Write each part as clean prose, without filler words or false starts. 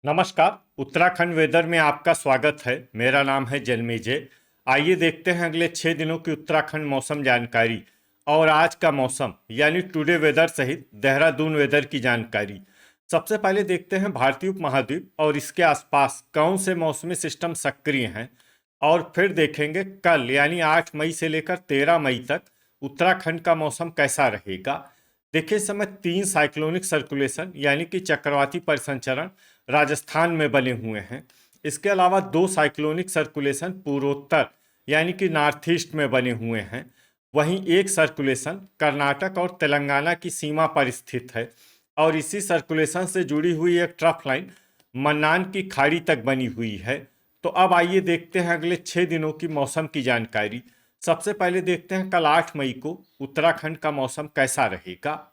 नमस्कार। उत्तराखंड वेदर में आपका स्वागत है। मेरा नाम है जन्मेजय। आइए देखते हैं अगले 6 दिनों की उत्तराखंड मौसम जानकारी और आज का मौसम यानी टुडे वेदर सहित देहरादून वेदर की जानकारी। सबसे पहले देखते हैं भारतीय उपमहाद्वीप और इसके आसपास कौन से मौसमी सिस्टम सक्रिय हैं और फिर देखेंगे कल यानी 8 मई से लेकर 13 मई तक उत्तराखंड का मौसम कैसा रहेगा। देखिए, इस समय 3 साइक्लोनिक सर्कुलेशन यानी कि चक्रवाती परिसंचरण राजस्थान में बने हुए हैं। इसके अलावा 2 साइक्लोनिक सर्कुलेशन पूर्वोत्तर यानी कि नॉर्थ ईस्ट में बने हुए हैं। वहीं एक सर्कुलेशन कर्नाटक और तेलंगाना की सीमा पर स्थित है और इसी सर्कुलेशन से जुड़ी हुई एक ट्रफ लाइन मन्नान की खाड़ी तक बनी हुई है। तो अब आइए देखते हैं अगले 6 दिनों की मौसम की जानकारी। सबसे पहले देखते हैं कल 8 मई को उत्तराखंड का मौसम कैसा रहेगा।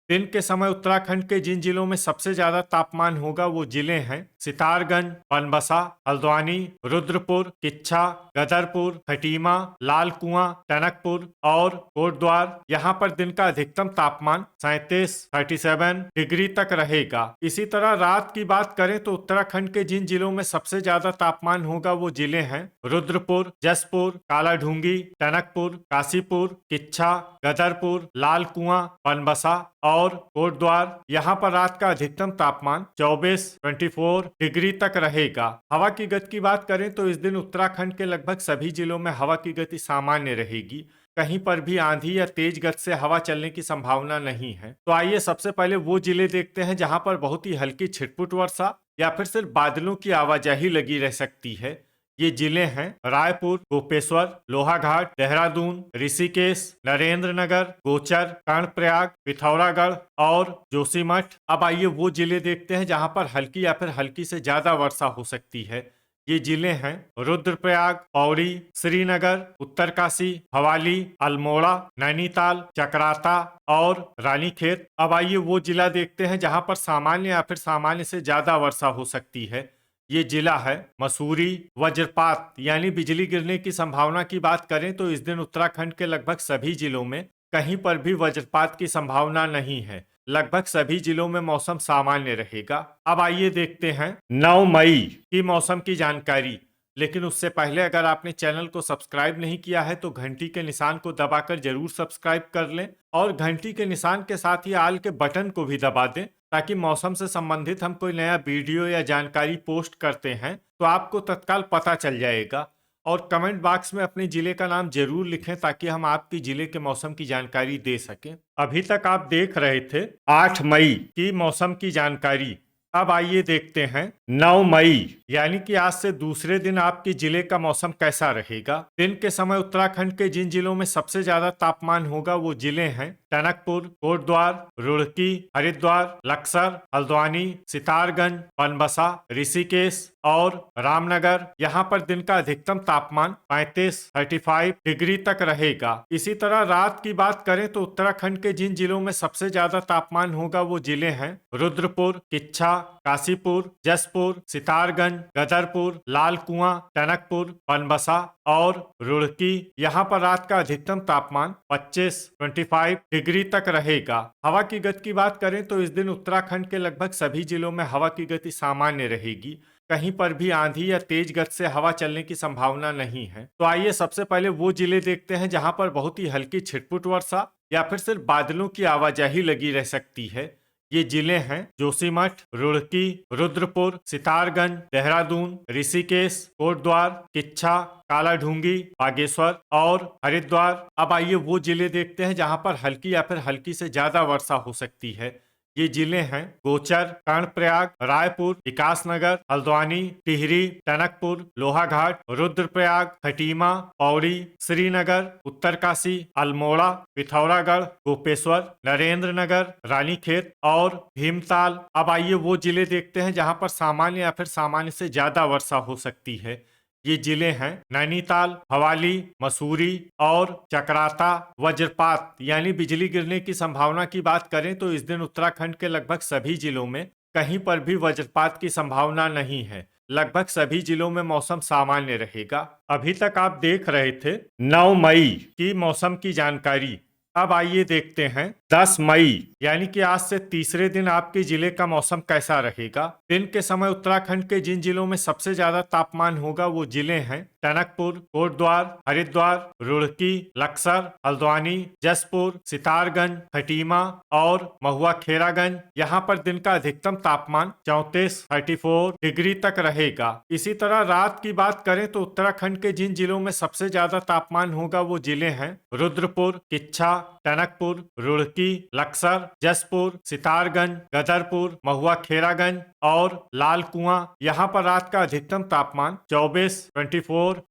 दिन के समय उत्तराखंड के जिन जिलों में सबसे ज्यादा तापमान होगा वो जिले हैं सितारगंज, बनबसा, हल्द्वानी, रुद्रपुर, किच्छा, गदरपुर, खटीमा, लाल कुआं, टनकपुर और कोटद्वार। यहाँ पर दिन का अधिकतम तापमान 37 डिग्री तक रहेगा। इसी तरह रात की बात करें तो उत्तराखंड के जिन जिलों में सबसे ज्यादा तापमान होगा वो जिले हैं रुद्रपुर, जसपुर, कालाढूंगी, टनकपुर, काशीपुर, किच्छा, गदरपुर, लाल कुआं, बनबसा और कोटद्वार। यहाँ पर रात का अधिकतम तापमान 24 डिग्री तक रहेगा। हवा की गति की बात करें तो इस दिन उत्तराखंड के लगभग सभी जिलों में हवा की गति सामान्य रहेगी। कहीं पर भी आंधी या तेज गति से हवा चलने की संभावना नहीं है। तो आइए सबसे पहले वो जिले देखते हैं जहां पर बहुत ही हल्की छिटपुट वर्षा या फिर सिर्फ बादलों की आवाजाही लगी रह सकती है। ये जिले हैं रायपुर, गोपेश्वर, लोहाघाट, देहरादून, ऋषिकेश, नरेंद्र नगर, गोचर, कर्णप्रयाग, पिथौरागढ़ और जोशीमठ। अब आइए वो जिले देखते हैं जहां पर हल्की या फिर हल्की से ज्यादा वर्षा हो सकती है। ये जिले हैं रुद्रप्रयाग, पौड़ी, श्रीनगर, उत्तरकाशी, भवाली, अल्मोड़ा, नैनीताल, चकराता और रानीखेत। अब आइए वो जिला देखते हैं जहां पर सामान्य या फिर सामान्य से ज्यादा वर्षा हो सकती है। ये जिला है मसूरी। वज्रपात यानी बिजली गिरने की संभावना की बात करें तो इस दिन उत्तराखंड के लगभग सभी जिलों में कहीं पर भी वज्रपात की संभावना नहीं है। लगभग सभी जिलों में मौसम सामान्य रहेगा। अब आइए देखते हैं 9 मई की मौसम की जानकारी। लेकिन उससे पहले अगर आपने चैनल को सब्सक्राइब नहीं किया है तो घंटी के निशान को दबाकर जरूर सब्सक्राइब कर लें और घंटी के निशान के साथ ही आल के बटन को भी दबा दें ताकि मौसम से संबंधित हम कोई नया वीडियो या जानकारी पोस्ट करते हैं तो आपको तत्काल पता चल जाएगा। और कमेंट बॉक्स में अपने जिले का नाम जरूर लिखें ताकि हम आपके जिले के मौसम की जानकारी दे सकें। अभी तक आप देख रहे थे 8 मई की मौसम की जानकारी। अब आइए देखते हैं 9 मई यानी कि आज से दूसरे दिन आपके जिले का मौसम कैसा रहेगा। दिन के समय उत्तराखंड के जिन जिलों में सबसे ज्यादा तापमान होगा वो जिले हैं टनकपुर, कोटद्वार, रुड़की, हरिद्वार, लक्सर, हल्द्वानी, सितारगंज, बनबसा, ऋषिकेश और रामनगर। यहाँ पर दिन का अधिकतम तापमान 35 डिग्री तक रहेगा। इसी तरह रात की बात करें तो उत्तराखंड के जिन जिलों में सबसे ज्यादा तापमान होगा वो जिले हैं रुद्रपुर, किच्छा, काशीपुर, जसपुर, सितारगंज, गदरपुर, लाल कुआं, टनकपुर, बनबसा और रुड़की। यहाँ पर रात का अधिकतम तापमान 25 डिग्री तक रहेगा। हवा की गति की बात करें तो इस दिन उत्तराखंड के लगभग सभी जिलों में हवा की गति सामान्य रहेगी। कहीं पर भी आंधी या तेज गति से हवा चलने की संभावना नहीं है। तो आइए सबसे पहले वो जिले देखते हैं जहां पर बहुत ही हल्की छिटपुट वर्षा या फिर सिर्फ बादलों की आवाजाही लगी रह सकती है। ये जिले हैं जोशीमठ, रुड़की, रुद्रपुर, सितारगंज, देहरादून, ऋषिकेश, कोटद्वार, किच्छा, कालाढूंगी, बागेश्वर और हरिद्वार। अब आइए वो जिले देखते हैं जहां पर हल्की या फिर हल्की से ज्यादा वर्षा हो सकती है। ये जिले हैं गोचर, कर्णप्रयाग, रायपुर, विकासनगर, हल्द्वानी, टिहरी, टनकपुर, लोहाघाट, रुद्रप्रयाग, खटीमा, पौड़ी, श्रीनगर, उत्तरकाशी, अल्मोड़ा, पिथौरागढ़, गोपेश्वर, नरेंद्र नगर, रानीखेत और भीमताल। अब आइए वो जिले देखते हैं जहां पर सामान्य या फिर सामान्य से ज्यादा वर्षा हो सकती है। ये जिले हैं नैनीताल, भवाली, मसूरी और चकराता। वज्रपात यानी बिजली गिरने की संभावना की बात करें तो इस दिन उत्तराखंड के लगभग सभी जिलों में कहीं पर भी वज्रपात की संभावना नहीं है। लगभग सभी जिलों में मौसम सामान्य रहेगा। अभी तक आप देख रहे थे 9 मई की मौसम की जानकारी। अब आइए देखते हैं 10 मई यानी कि आज से तीसरे दिन आपके जिले का मौसम कैसा रहेगा। दिन के समय उत्तराखंड के जिन जिलों में सबसे ज्यादा तापमान होगा वो जिले हैं टनकपुर, कोटद्वार, हरिद्वार, रुड़की, लक्सर, हल्द्वानी, जसपुर, सितारगंज, खटीमा और महुआ खेरागंज। यहाँ पर दिन का अधिकतम तापमान 34 डिग्री तक रहेगा। इसी तरह रात की बात करें तो उत्तराखंड के जिन जिलों में सबसे ज्यादा तापमान होगा वो जिले हैं रुद्रपुर, किच्छा, टनकपुर, रुड़की, लक्सर, जसपुर, सितारगंज, गदरपुर, महुआ खेरागंज और लाल कुआं। यहाँ पर रात का अधिकतम तापमान 24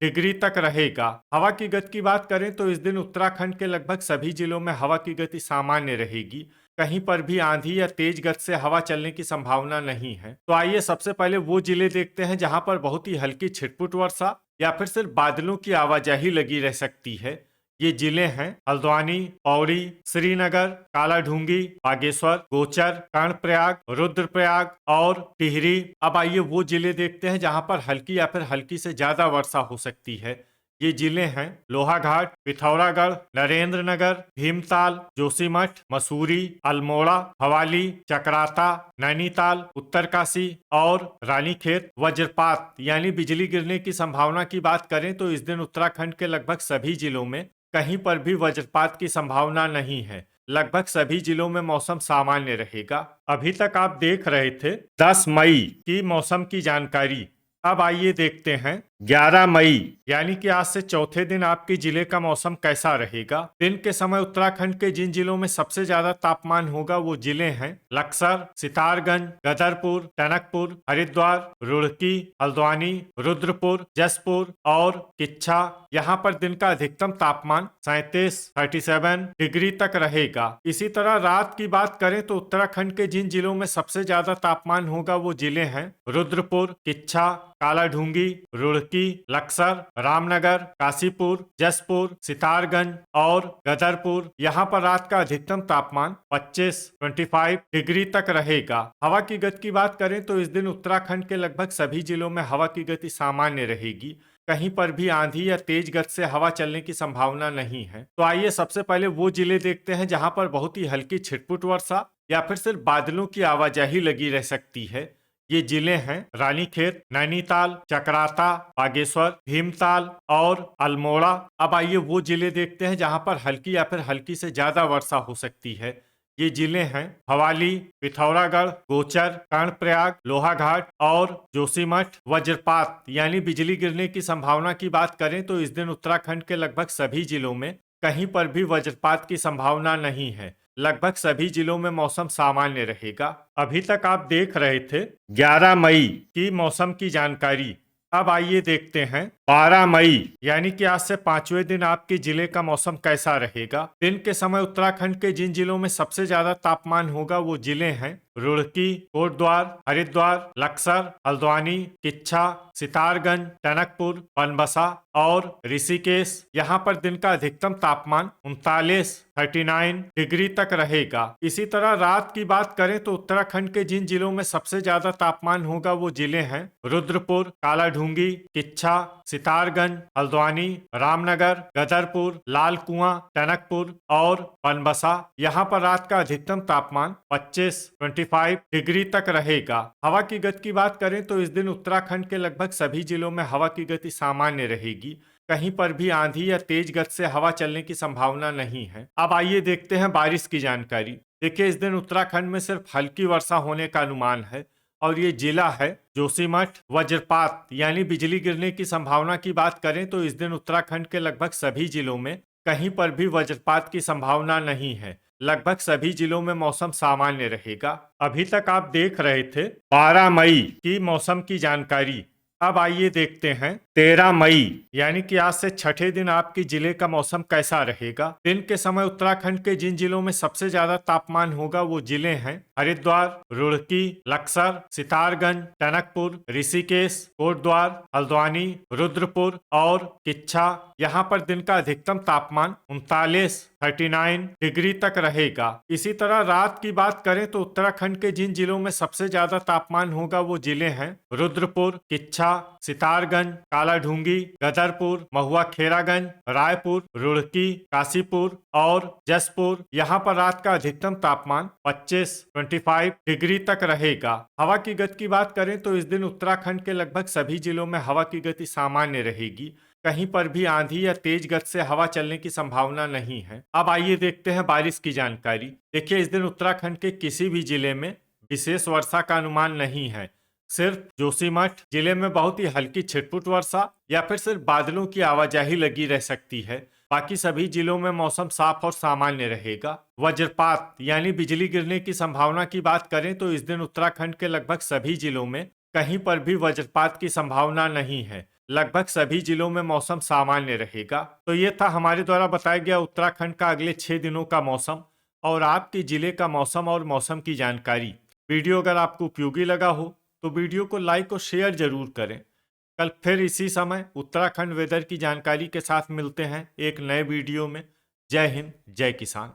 डिग्री तक रहेगा। हवा की गति की बात करें तो इस दिन उत्तराखंड के लगभग सभी जिलों में हवा की गति सामान्य रहेगी। कहीं पर भी आंधी या तेज गति से हवा चलने की संभावना नहीं है। तो आइए सबसे पहले वो जिले देखते हैं जहां पर बहुत ही हल्की छिटपुट वर्षा या फिर सिर्फ बादलों की आवाजाही लगी रह सकती है। ये जिले हैं हल्द्वानी, पौड़ी, श्रीनगर, कालाढूंगी, बागेश्वर, गोचर, कर्णप्रयाग, रुद्रप्रयाग और टिहरी। अब आइए वो जिले देखते हैं जहां पर हल्की या फिर हल्की से ज्यादा वर्षा हो सकती है। ये जिले हैं लोहाघाट, पिथौरागढ़, नरेंद्र नगर, भीमताल, जोशीमठ, मसूरी, अल्मोड़ा, भवाली, चकराता, नैनीताल, उत्तरकाशी और रानीखेत। वज्रपात यानी बिजली गिरने की संभावना की बात करें तो इस दिन उत्तराखंड के लगभग सभी जिलों में कहीं पर भी वज्रपात की संभावना नहीं है। लगभग सभी जिलों में मौसम सामान्य रहेगा। अभी तक आप देख रहे थे 10 मई की मौसम की जानकारी। अब आइए देखते हैं 11 मई यानी कि आज से चौथे दिन आपके जिले का मौसम कैसा रहेगा। दिन के समय उत्तराखंड के जिन जिलों में सबसे ज्यादा तापमान होगा वो जिले हैं लक्सर, सितारगंज, गदरपुर, टनकपुर, हरिद्वार, रुड़की, हल्द्वानी, रुद्रपुर, जसपुर और किच्छा। यहाँ पर दिन का अधिकतम तापमान 37 डिग्री तक रहेगा। इसी तरह रात की बात करें तो उत्तराखंड के जिन जिलों में सबसे ज्यादा तापमान होगा वो जिले हैं रुद्रपुर, किच्छा, कालाढूंगी, रुड़की, लक्सर, रामनगर, काशीपुर, जसपुर, सितारगंज और गदरपुर। यहाँ पर रात का अधिकतम तापमान 25 डिग्री तक रहेगा। हवा की गति की बात करें तो इस दिन उत्तराखंड के लगभग सभी जिलों में हवा की गति सामान्य रहेगी। कहीं पर भी आंधी या तेज गति से हवा चलने की संभावना नहीं है। तो आइए सबसे पहले वो जिले देखते हैं जहां पर बहुत ही हल्की छिटपुट वर्षा या फिर सिर्फ बादलों की आवाजाही लगी रह सकती है। ये जिले हैं रानीखेत, नैनीताल, चकराता, बागेश्वर, भीमताल और अल्मोड़ा। अब आइए वो जिले देखते हैं जहां पर हल्की या फिर हल्की से ज्यादा वर्षा हो सकती है। ये जिले हैं भवाली, पिथौरागढ़, गोचर, कर्णप्रयाग, लोहाघाट और जोशीमठ। वज्रपात यानी बिजली गिरने की संभावना की बात करें तो इस दिन उत्तराखंड के लगभग सभी जिलों में कहीं पर भी वज्रपात की संभावना नहीं है। लगभग सभी जिलों में मौसम सामान्य रहेगा। अभी तक आप देख रहे थे 11 मई की मौसम की जानकारी। अब आइए देखते हैं 12 मई यानी कि आज से पांचवें दिन आपके जिले का मौसम कैसा रहेगा। दिन के समय उत्तराखंड के जिन जिलों में सबसे ज्यादा तापमान होगा वो जिले हैं रुड़की, कोटद्वार, हरिद्वार, लक्सर, हल्द्वानी, किच्छा, सितारगंज, टनकपुर, बनबसा और ऋषिकेश। यहाँ पर दिन का अधिकतम तापमान 39 डिग्री तक रहेगा। इसी तरह रात की बात करें तो उत्तराखंड के जिन जिलों में सबसे ज्यादा तापमान होगा वो जिले हैं रुद्रपुर, कालाढूंगी, किच्छा, सितारगंज, हल्द्वानी, रामनगर, गदरपुर, लाल कुआं, टनकपुर और बनबसा। यहाँ पर रात का अधिकतम तापमान 25 डिग्री तक रहेगा। हवा की गति की बात करें तो इस दिन उत्तराखंड के लगभग सभी जिलों में हवा की गति सामान्य रहेगी। कहीं पर भी आंधी या तेज गति से हवा चलने की संभावना नहीं है। अब आइए देखते हैं बारिश की जानकारी। देखिए इस दिन उत्तराखंड में सिर्फ हल्की वर्षा होने का अनुमान है और ये जिला है जोशीमठ। वज्रपात यानी बिजली गिरने की संभावना की बात करें तो इस दिन उत्तराखंड के लगभग सभी जिलों में कहीं पर भी वज्रपात की संभावना नहीं है। लगभग सभी जिलों में मौसम सामान्य रहेगा। अभी तक आप देख रहे थे 12 मई की मौसम की जानकारी। अब आइए देखते हैं 13 मई यानी कि आज से छठे दिन आपके जिले का मौसम कैसा रहेगा। दिन के समय उत्तराखंड के जिन जिलों में सबसे ज्यादा तापमान होगा वो जिले हैं हरिद्वार, रुड़की, लक्सर, सितारगंज, टनकपुर, ऋषिकेश, कोटद्वार, हल्द्वानी, रुद्रपुर और किच्छा। यहाँ पर दिन का अधिकतम तापमान 39 डिग्री तक रहेगा। इसी तरह रात की बात करें तो उत्तराखंड के जिन जिलों में सबसे ज्यादा तापमान होगा वो जिले हैं रुद्रपुर, किच्छा, सितारगंज, कालाढूंगी, गदरपुर, महुआ खेरागंज, रायपुर, रुड़की, काशीपुर और जसपुर। यहाँ पर रात का अधिकतम तापमान 25 डिग्री तक रहेगा। हवा की गति की बात करें तो इस दिन उत्तराखंड के लगभग सभी जिलों में हवा की गति सामान्य रहेगी। कहीं पर भी आंधी या तेज गति से हवा चलने की संभावना नहीं है। अब आइए देखते हैं बारिश की जानकारी। देखिए, इस दिन उत्तराखंड के किसी भी जिले में विशेष वर्षा का अनुमान नहीं है। सिर्फ जोशीमठ जिले में बहुत ही हल्की छिटपुट वर्षा या फिर सिर्फ बादलों की आवाजाही लगी रह सकती है। बाकी सभी जिलों में मौसम साफ और सामान्य रहेगा। वज्रपात यानी बिजली गिरने की संभावना की बात करें तो इस दिन उत्तराखंड के लगभग सभी जिलों में कहीं पर भी वज्रपात की संभावना नहीं है। लगभग सभी जिलों में मौसम सामान्य रहेगा। तो ये था हमारे द्वारा बताया गया उत्तराखंड का अगले 6 दिनों का मौसम और आपके जिले का मौसम और मौसम की जानकारी। वीडियो अगर आपको उपयोगी लगा हो तो वीडियो को लाइक और शेयर जरूर करें। कल फिर इसी समय उत्तराखंड वेदर की जानकारी के साथ मिलते हैं एक नए वीडियो में। जय हिंद, जय किसान।